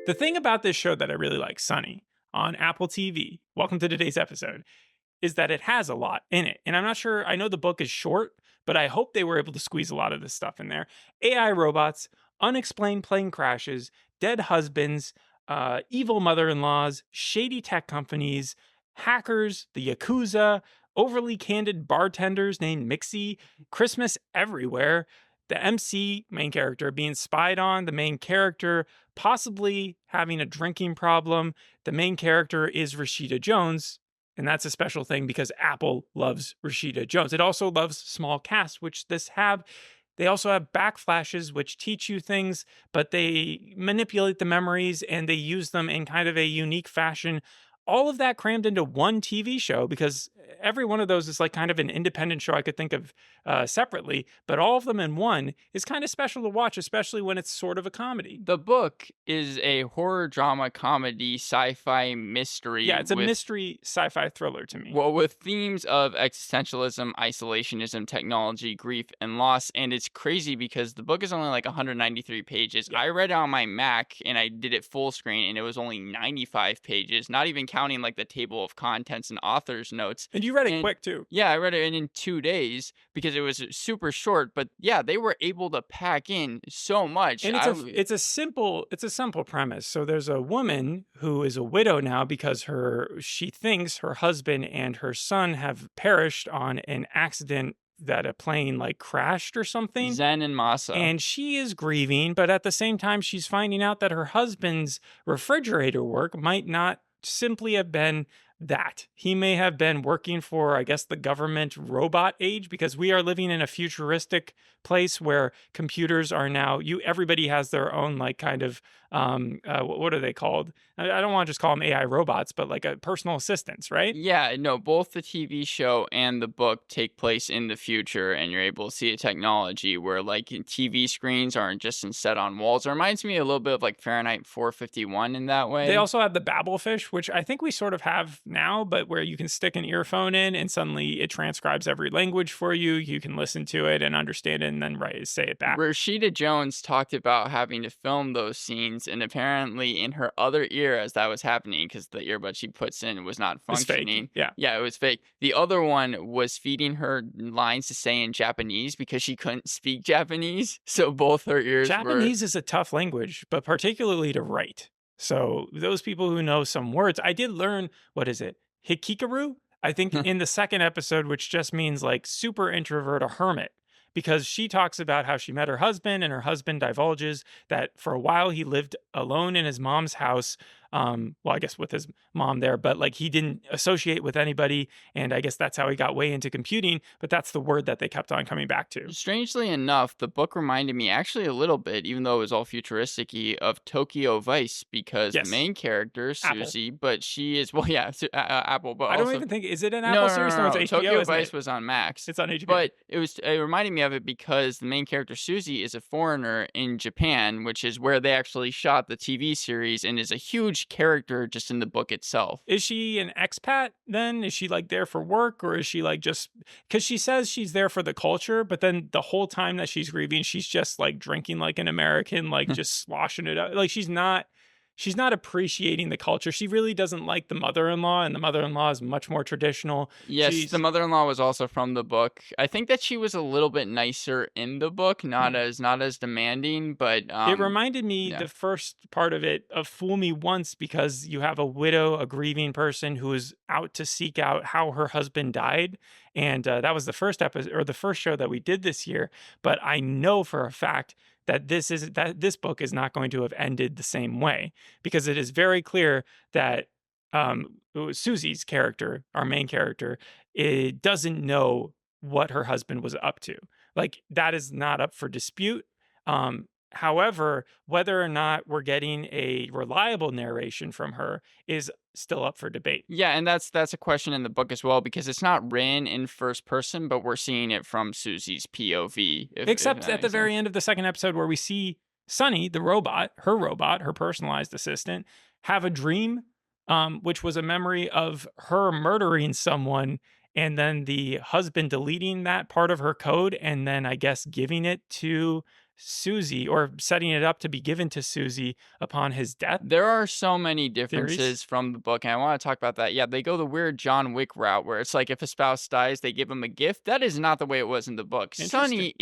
The thing about this show that I really like, Sunny, on Apple TV, welcome to today's episode, is that it has a lot in it. And I'm not sure, I know the book is short, but I hope they were able to squeeze a lot of this stuff in there. AI robots, unexplained plane crashes, dead husbands, evil mother in laws, shady tech companies, hackers, the Yakuza, overly candid bartenders named Mixie, Christmas everywhere, the MC main character being spied on, the main character possibly having a drinking problem. The main character is Rashida Jones, and that's a special thing because Apple loves Rashida Jones. It also loves small casts, which this have. They also have backflashes, which teach you things, but they manipulate the memories and they use them in kind of a unique fashion. All of that crammed into one TV show because every one of those is like kind of an independent show I could think of separately, but all of them in one is kind of special to watch, especially when it's sort of a comedy. The book is a horror drama comedy sci-fi mystery. Yeah, it's a mystery sci-fi thriller to me. Well, with themes of existentialism, isolationism, technology, grief, and loss. And it's crazy because the book is only like 193 pages. Yeah. I read it on my Mac and I did it full screen and it was only 95 pages, not even counting like the table of contents and author's notes. And you read it quick too. Yeah, I read it in 2 days because it was super short. But yeah, they were able to pack in so much. And it's a simple premise. So there's a woman who is a widow now because she thinks her husband and her son have perished on an accident that a plane like crashed or something. Zen and Masa. And she is grieving, but at the same time, she's finding out that her husband's refrigerator work might not simply have been that. He may have been working for, I guess, the government robot age, because we are living in a futuristic place where computers are now, everybody has their own like kind of, what are they called? I don't want to just call them AI robots, but like a personal assistants, right? Yeah, no, both the TV show and the book take place in the future, and you're able to see a technology where like TV screens aren't just set on walls. It reminds me a little bit of like Fahrenheit 451 in that way. They also have the Babelfish, which I think we sort of have now, but where you can stick an earphone in and suddenly it transcribes every language for you. You can listen to it and understand it and then say it back. Rashida Jones talked about having to film those scenes, and apparently in her other ear as that was happening, because the earbud she puts in was not functioning. Yeah, it was fake. The other one was feeding her lines to say in Japanese because she couldn't speak Japanese, so both her ears Japanese is a tough language, but particularly to write. So those people who know some words, I did learn, what is it? Hikikaru? I think in the second episode, which just means like super introvert, a hermit. Because she talks about how she met her husband, and her husband divulges that for a while he lived alone in his mom's house. Well, I guess with his mom there, but like he didn't associate with anybody. And I guess that's how he got way into computing. But that's the word that they kept on coming back to. Strangely enough, the book reminded me actually a little bit, even though it was all futuristic-y, of Tokyo Vice, because the main character, Suzie, Apple. but she is, well, yeah, Apple, but I don't even think, is it an Apple series? No, it's HBO, Tokyo Vice was on Max. It's on HBO. But it reminded me of it because the main character, Suzie, is a foreigner in Japan, which is where they actually shot the TV series, and is a huge character just in the book itself. Is she an expat then? Is she like there for work, or is she like just, because she says she's there for the culture, but then the whole time that she's grieving, she's just like drinking like an American, like just sloshing it up. Like she's not appreciating the culture. She really doesn't like the mother-in-law, and the mother-in-law is much more traditional. Yes, the mother-in-law was also from the book. I think that she was a little bit nicer in the book, not as demanding, but it reminded me, the first part of it, of Fool Me Once, because you have a widow, a grieving person who is out to seek out how her husband died. And that was the first episode, or the first show that we did this year. But I know for a fact that this book is not going to have ended the same way, because it is very clear that Susie's character, our main character, it doesn't know what her husband was up to. Like, that is not up for dispute. However, whether or not we're getting a reliable narration from her is still up for debate. Yeah, and that's a question in the book as well, because it's not written in first person, but we're seeing it from Susie's POV. Except at the very end of the second episode, where we see Sunny, the robot, her personalized assistant, have a dream, which was a memory of her murdering someone, and then the husband deleting that part of her code, and then I guess giving it to Suzie, or setting it up to be given to Suzie upon his death There are so many theories. differences from the book, and I want to talk about that. Yeah, they go the weird John Wick route where it's like if a spouse dies, they give him a gift. That is not the way it was in the book. Interesting.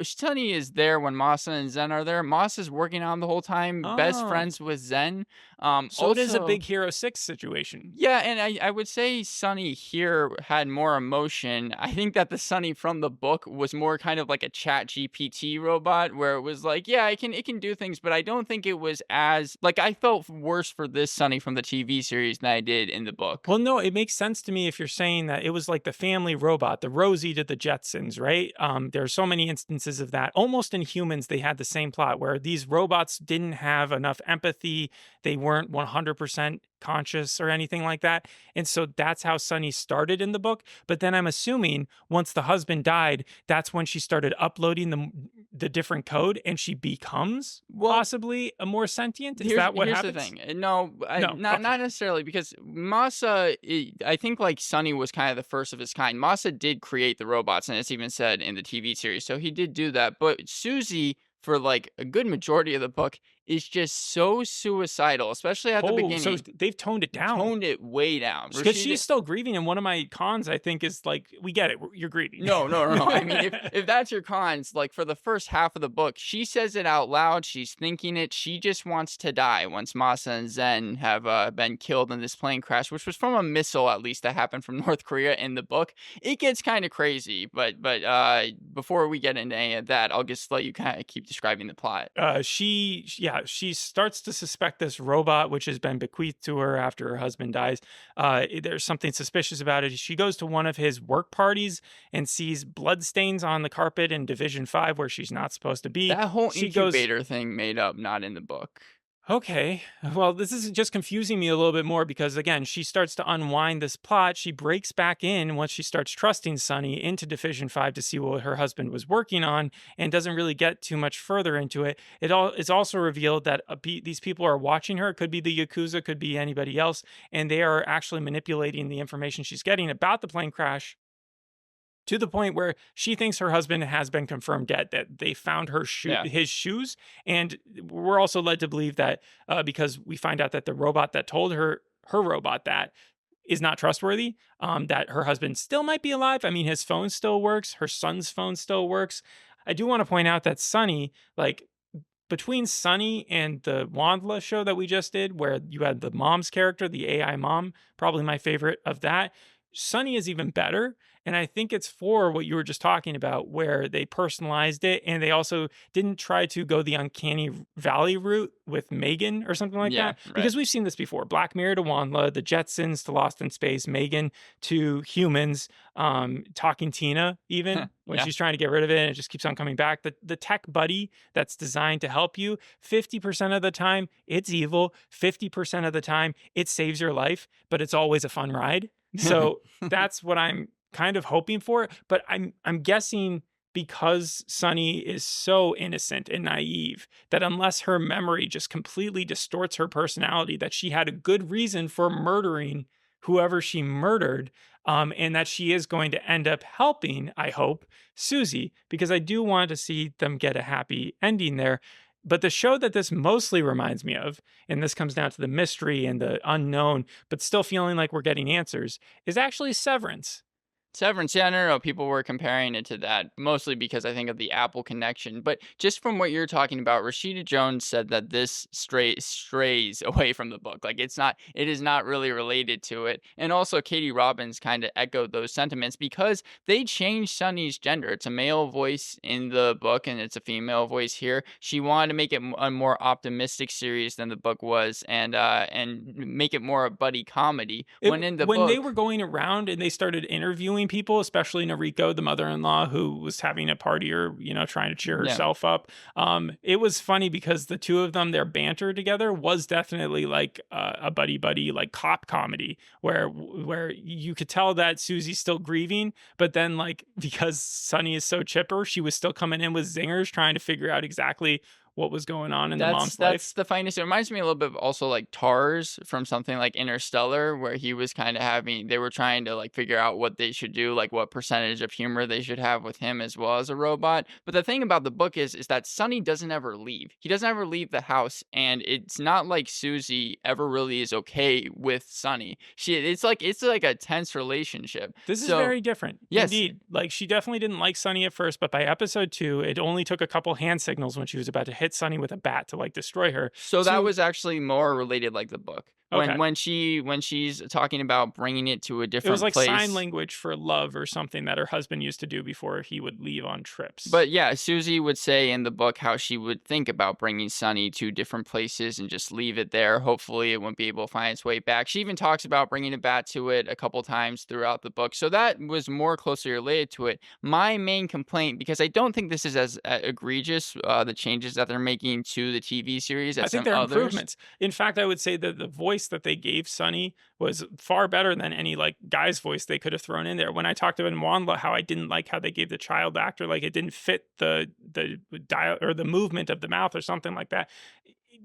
Sunny is there when Masa and Zen are there. Masa is working on the whole time, best Oh, friends with Zen. so it is a Also, Big Hero 6 situation. yeah, and I would say Sunny here had more emotion. I think that the Sunny from the book was more kind of like a chat GPT robot where it was like, yeah, it can do things, but I don't think it was as like I felt worse for this Sunny from the TV series than I did in the book. Well, no, it makes sense to me if you're saying that it was like the family robot, the Rosie to the Jetsons, right? There are so many instances of that. Almost in Humans, they had the same plot where these robots didn't have enough empathy. They weren't 100% conscious or anything like that. And so that's how Sunny started in the book. But then I'm assuming once the husband died, that's when she started uploading the different code and she becomes Well, possibly a more sentient. Is that what here's the happens? thing. No, No. not Okay. necessarily because Masa. I think like Sunny was kind of the first of his kind. Masa did create the robots, and it's even said in the TV series. So he did do that. But Susie, for like a good majority of the book, is just so suicidal, especially at the Oh, so beginning. they've toned it down. Toned it way down. Because Rashida, she's still grieving, and one of my cons, I think, is like, we get it, you're grieving. no, no, no, no. I mean, if that's your cons, like for the first half of the book, she says it out loud. She's thinking it. She just wants to die once Masa and Zen have been killed in this plane crash, which was from a missile, at least, that happened from North Korea in the book. It gets kind of crazy, but before we get into any of that, I'll just let you kind of keep describing the plot. She starts to suspect this robot, which has been bequeathed to her after her husband dies. There's something suspicious about it. She goes to one of his work parties and sees bloodstains on the carpet in Division 5 where she's not supposed to be. That whole She goes, incubator thing made up, not in the book. okay, well, this is just confusing me a little bit more because, again, she starts to unwind this plot. She breaks back in once she starts trusting Sunny into Division 5 to see what her husband was working on and doesn't really get too much further into it. It's also revealed that these people are watching her. It could be the Yakuza, could be anybody else, and they are actually manipulating the information she's getting about the plane crash to the point where she thinks her husband has been confirmed dead, that they found Yeah. his shoes. And we're also led to believe that because we find out that the robot that told her robot that is not trustworthy, that her husband still might be alive. I mean, his phone still works. Her son's phone still works. I do want to point out that Sunny, like, between Sunny and the Wandla show that we just did, where you had the mom's character, the AI mom, probably my favorite of that, Sunny is even better. And I think it's for what you were just talking about, where they personalized it and they also didn't try to go the uncanny valley route with Megan or something like Yeah, that. right. Because we've seen this before. Black Mirror to Wandla, the Jetsons to Lost in Space, Megan to Humans, talking Tina, even when Yeah. she's trying to get rid of it and it just keeps on coming back. The tech buddy that's designed to help you, 50% of the time, it's evil. 50% of the time, it saves your life, but it's always a fun ride. So that's what I'm kind of hoping for, but I'm guessing because Sunny is so innocent and naive that unless her memory just completely distorts her personality, that she had a good reason for murdering whoever she murdered, and that she is going to end up helping, I hope, Suzie, because I do want to see them get a happy ending there. But the show that this mostly reminds me of, and this comes down to the mystery and the unknown, but still feeling like we're getting answers, is actually Severance. Severance, yeah, no, no, people were comparing it to that, mostly because I think of the Apple connection. But just from what you're talking about, Rashida Jones said that this strays away from the book. Like it is not really related to it. And also Katie Robbins kind of echoed those sentiments because they changed Sunny's gender. It's a male voice in the book and it's a female voice here. She wanted to make it a more optimistic series than the book was and make it more a buddy comedy. When in the book, They were going around and they started interviewing people, especially Noriko, the mother-in-law, who was having a party or, trying to cheer herself up. It was funny because the two of them, their banter together was definitely like a buddy, like cop comedy where you could tell that Susie's still grieving, but then like, because Sunny is so chipper, she was still coming in with zingers trying to figure out exactly what was going on in the That's mom's life. the finest. It reminds me a little bit of also like Tars from something like Interstellar, where he was kind of having they were trying to like figure out what they should do, like what percentage of humor they should have with him as well as a robot. But the thing about the book is that Sonny doesn't ever leave. He doesn't ever leave the house, and it's not like Susie ever really is okay with Sonny. It's like a tense relationship. This is So very different. yes, Indeed. Like, she definitely didn't like Sunny at first, but by episode 2, it only took a couple hand signals when she was about to hit Sunny with a bat to, like, destroy her. so that To was actually more related like the book. Okay. When she's talking about bringing it to a It was different like sign place. language for love or something that her husband used to do before he would leave on trips. But yeah, Susie would say in the book how she would think about bringing Sunny to different places and just leave it there. Hopefully, it wouldn't be able to find its way back. She even talks about bringing a bat to it a couple times throughout the book. So that was more closely related to it. My main complaint, because I don't think this is as egregious, the changes that they're making to the TV series I as think some they're others. improvements. In fact, I would say that the voice that they gave Sunny was far better than any like guy's voice they could have thrown in there. When I talked about in Wanla how I didn't like how they gave the child actor, like it didn't fit the dial or the movement of the mouth or something like that.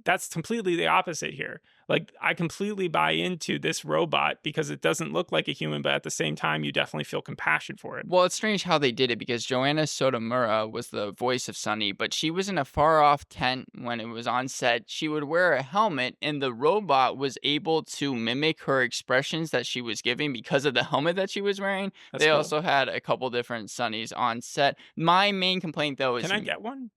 That's completely the opposite here. Like, I completely buy into this robot because it doesn't look like a human, but at the same time, you definitely feel compassion for it. Well, it's strange how they did it because Joanna Sotomura was the voice of Sunny, but she was in a far off tent when it was on set. She would wear a helmet, and the robot was able to mimic her expressions that she was giving because of the helmet that she was wearing. That's They cool. also had a couple different Sunnies on set. My main complaint, though, is Can I get one?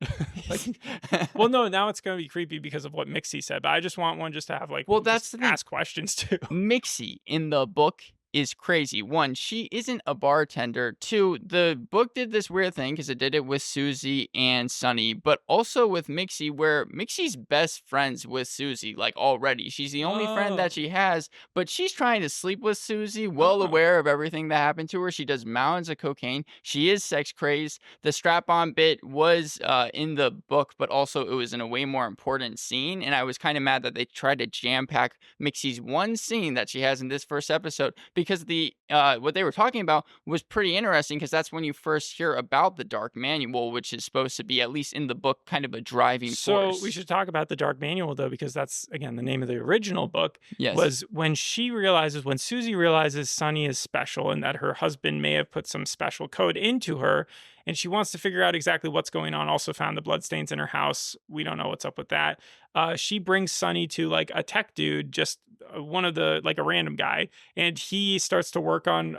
Well, no, now it's going to be creepy because of what Mixie said, but I just want one just to have like, Well, that's just the thing. ask questions too. Mixie in the book is crazy. One, she isn't a bartender. Two, the book did this weird thing because it did it with Susie and Sunny, but also with Mixie, where Mixie's best friends with Susie, like already. She's the only friend that Oh. she has, but she's trying to sleep with Susie, well Oh. aware of everything that happened to her. She does mountains of cocaine. She is sex crazed. The strap on bit was in the book, but also it was in a way more important scene. And I was kind of mad that they tried to jam pack Mixie's one scene that she has in this first episode because the what they were talking about was pretty interesting because that's when you first hear about the Dark Manual, which is supposed to be, at least in the book, kind of a driving force. So we should talk about the Dark Manual though, because that's again the name of the original book. Yes. Was when Susie realizes Sunny is special and that her husband may have put some special code into her, and she wants to figure out exactly what's going on. Also found the bloodstains in her house. We don't know what's up with that. She brings Sunny to like a tech dude, just one of the like a random guy, and he starts to work on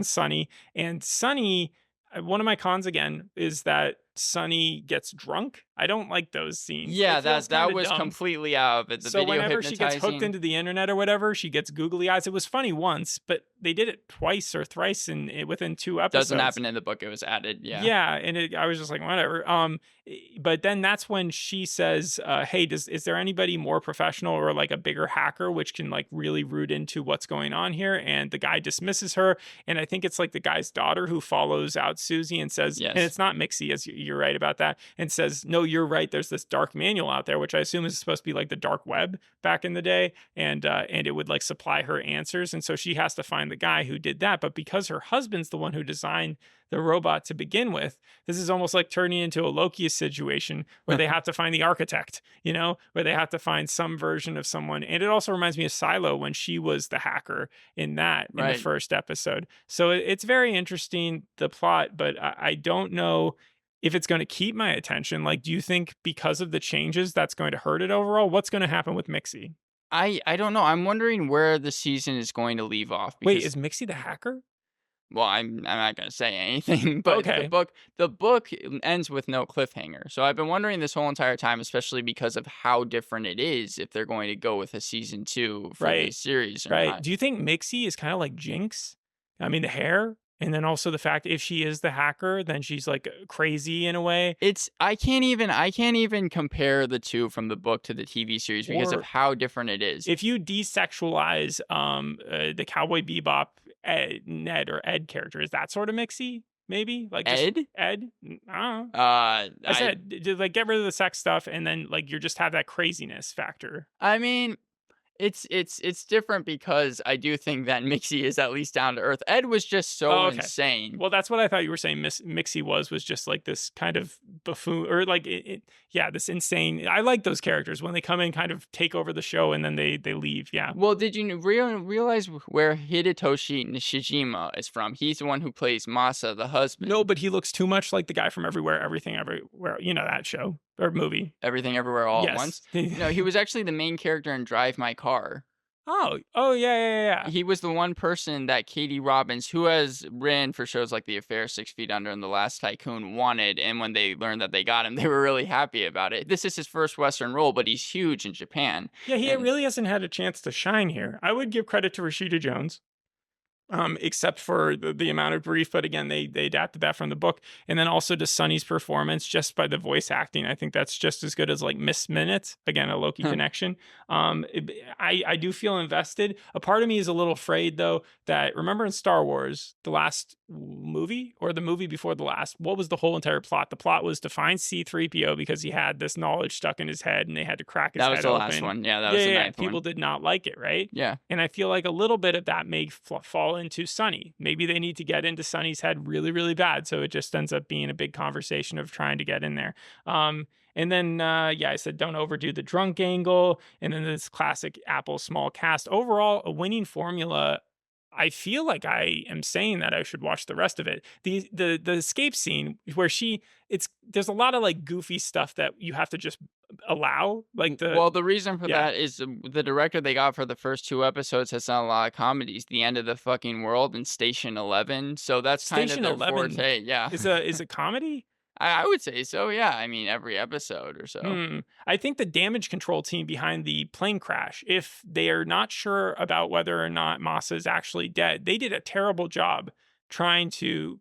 Sunny. And Sunny, one of my cons again is that Sunny gets drunk. I don't like those scenes. Yeah, It feels that kinda was dumb. completely out of it. The So video whenever she gets hooked hypnotizing. into the internet or whatever, she gets googly eyes. It was funny once, but they did it twice or thrice within 2 episodes. Doesn't happen in the book. It was added. Yeah. Yeah, and I was just like, whatever. But then that's when she says, "Hey, is there anybody more professional or like a bigger hacker which can like really root into what's going on here?" And the guy dismisses her, and I think it's like the guy's daughter who follows out Susie and says, Yes. and it's not Mixie, as you're right about that, and says, "No, you're right. There's this dark manual out there," which I assume is supposed to be like the dark web back in the day, and it would like supply her answers, and so she has to find the guy who did that. But because her husband's the one who designed the robot to begin with, this is almost like turning into a Loki situation where they have to find the architect, where they have to find some version of someone. And it also reminds me of Silo when she was the hacker in the Right. first episode. So it's very interesting, the plot, but I don't know if it's going to keep my attention. Like, do you think because of the changes that's going to hurt it overall? What's going to happen with Mixie? I don't know. I'm wondering where the season is going to leave off. Wait, because- is Mixie the hacker? Well, I'm not gonna say anything, but Okay. the book ends with no cliffhanger. So I've been wondering this whole entire time, especially because of how different it is, if they're going to go with a season 2 for Right. this series or Right. not. Do you think Mixie is kind of like Jinx? I mean, the hair, and then also the fact if she is the hacker, then she's like crazy in a way. I can't even compare the two from the book to the TV series because Or- of how different it is. If you desexualize the Cowboy Bebop Ned or Ed character, is that sort of Mixie? Maybe like just Ed? Ed. I don't know. I said like get rid of the sex stuff, and then like you just have that craziness factor. I mean, It's different because I do think that Mixie is at least down to earth. Ed was just so Oh, okay. insane. Well, that's what I thought you were saying. Mixie was just like this kind of buffoon, or like yeah, this insane. I like those characters when they come in, kind of take over the show, and then they leave. Yeah. Well, did you realize where Hidetoshi Nishijima is from? He's the one who plays Masa, the husband. No, but he looks too much like the guy from Everywhere, Everything, Everywhere. You know that show or movie? Everything Everywhere All at Yes. Once? No, he was actually the main character in Drive My Car. Oh, yeah. He was the one person that Katie Robbins, who has written for shows like The Affair, 6 Feet Under, and The Last Tycoon, wanted. And when they learned that they got him, they were really happy about it. This is his first Western role, but he's huge in Japan. Yeah, he really hasn't had a chance to shine here. I would give credit to Rashida Jones. Except for the amount of brief, but again, they adapted that from the book, and then also to Sonny's performance just by the voice acting. I think that's just as good as like Miss Minutes. Again, a Loki connection. I do feel invested. A part of me is a little afraid though that remember in Star Wars, the last movie or the movie before the last, what was the whole entire plot? The plot was to find C-3PO because he had this knowledge stuck in his head, and they had to crack his head open. That was the last one. Yeah, that was the ninth one. People did not like it, right? Yeah, and I feel like a little bit of that may fall into Sonny. Maybe they need to get into Sonny's head really, really bad. So it just ends up being a big conversation of trying to get in there. And then, I said, don't overdo the drunk angle. And then this classic Apple small cast. Overall, a winning formula. I feel like I am saying that I should watch the rest of it. The escape scene where there's a lot of like goofy stuff that you have to just allow. Like the reason for that is the director they got for the first 2 episodes has done a lot of comedies. The End of the Fucking World and Station 11. So that's kind of their forte. Yeah, is a comedy. I would say so, yeah. I mean, every episode or so. I think the damage control team behind the plane crash, if they are not sure about whether or not Masa is actually dead, they did a terrible job trying to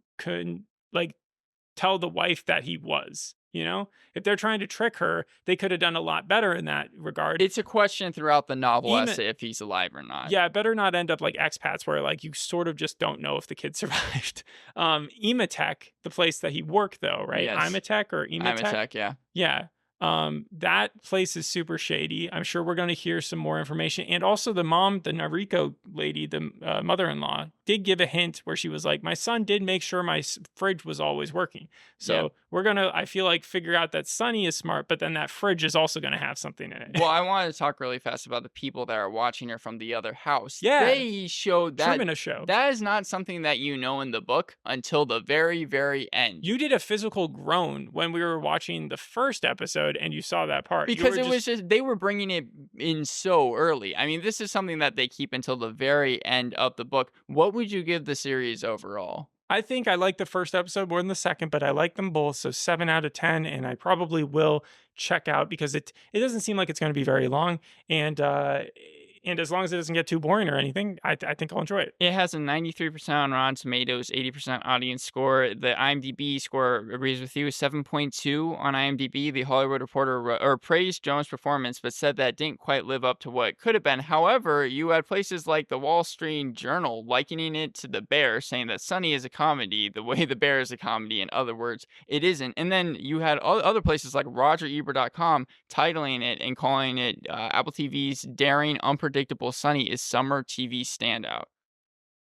tell the wife that he was. You know, if they're trying to trick her, they could have done a lot better in that regard. It's a question throughout the novel as to if he's alive or not. Yeah, it better not end up like expats where like you sort of just don't know if the kid survived. Ematech, the place that he worked though, right? Yes. Imatech or Ematech? Imatech, yeah. Yeah. That place is super shady. I'm sure we're going to hear some more information. And also the mom, the Nariko lady, the mother-in-law, did give a hint where she was like, my son did make sure my fridge was always working. So we're going to, I feel like, figure out that Sonny is smart, but then that fridge is also going to have something in it. Well, I wanted to talk really fast about the people that are watching her from the other house. Yeah. They showed that. Truman show. That is not something that you know in the book until the very, very end. You did a physical groan when we were watching the first episode and you saw that part. Because it was just, they were bringing it in so early. I mean, this is something that they keep until the very end of the book. What would you give the series overall? I think I like the first episode more than the second, but I like them both. So 7 out of 10. And I probably will check out because it doesn't seem like it's going to be very long. And as long as it doesn't get too boring or anything, I think I'll enjoy it. It has a 93% on Rotten Tomatoes, 80% audience score. The IMDb score agrees with you, 7.2 on IMDb. The Hollywood Reporter praised Jones' performance, but said that didn't quite live up to what it could have been. However, you had places like the Wall Street Journal likening it to The Bear, saying that Sonny is a comedy, the way The Bear is a comedy. In other words, it isn't. And then you had other places like RogerEbert.com titling it and calling it Apple TV's daring, unpredictable Sonny is summer TV standout.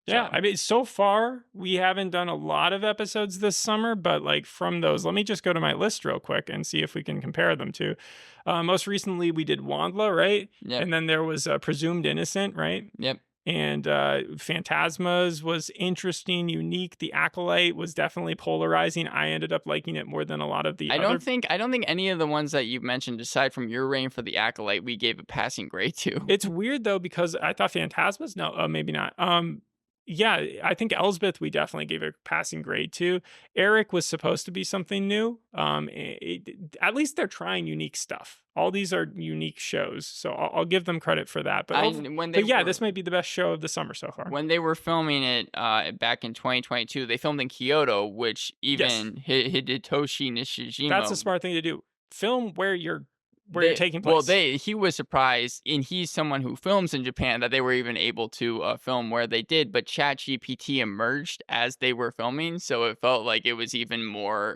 Yeah, I mean, so far we haven't done a lot of episodes this summer, but like from those, let me just go to my list real quick and see if we can compare them to. Most recently we did Wandla, right? Yep. And then there was Presumed Innocent, right? Yep. And Phantasmas was interesting, unique. The Acolyte was definitely polarizing. I ended up liking it more than a lot of the other. I don't think any of the ones that you mentioned, aside from your rating for the Acolyte, we gave a passing grade to. It's weird though because I thought Phantasmas. No, maybe not. Yeah, I think Elsbeth we definitely gave a passing grade to. Eric was supposed to be something new. At least they're trying unique stuff. All these are unique shows, so I'll give them credit for that. But this might be the best show of the summer so far. When they were filming it back in 2022, they filmed in Kyoto, which even Hidetoshi Nishijima. That's a smart thing to do. Film where you're where you're taking place. He was surprised, and he's someone who films in Japan, that they were even able to film where they did. But ChatGPT emerged as they were filming, so it felt like it was even more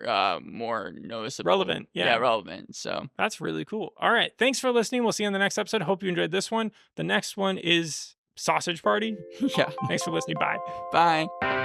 noticeable, relevant. Yeah, relevant. So that's really cool. All right, thanks for listening. We'll see you in the next episode. Hope you enjoyed this one. The next one is Sausage Party. Yeah. Thanks for listening. Bye. Bye.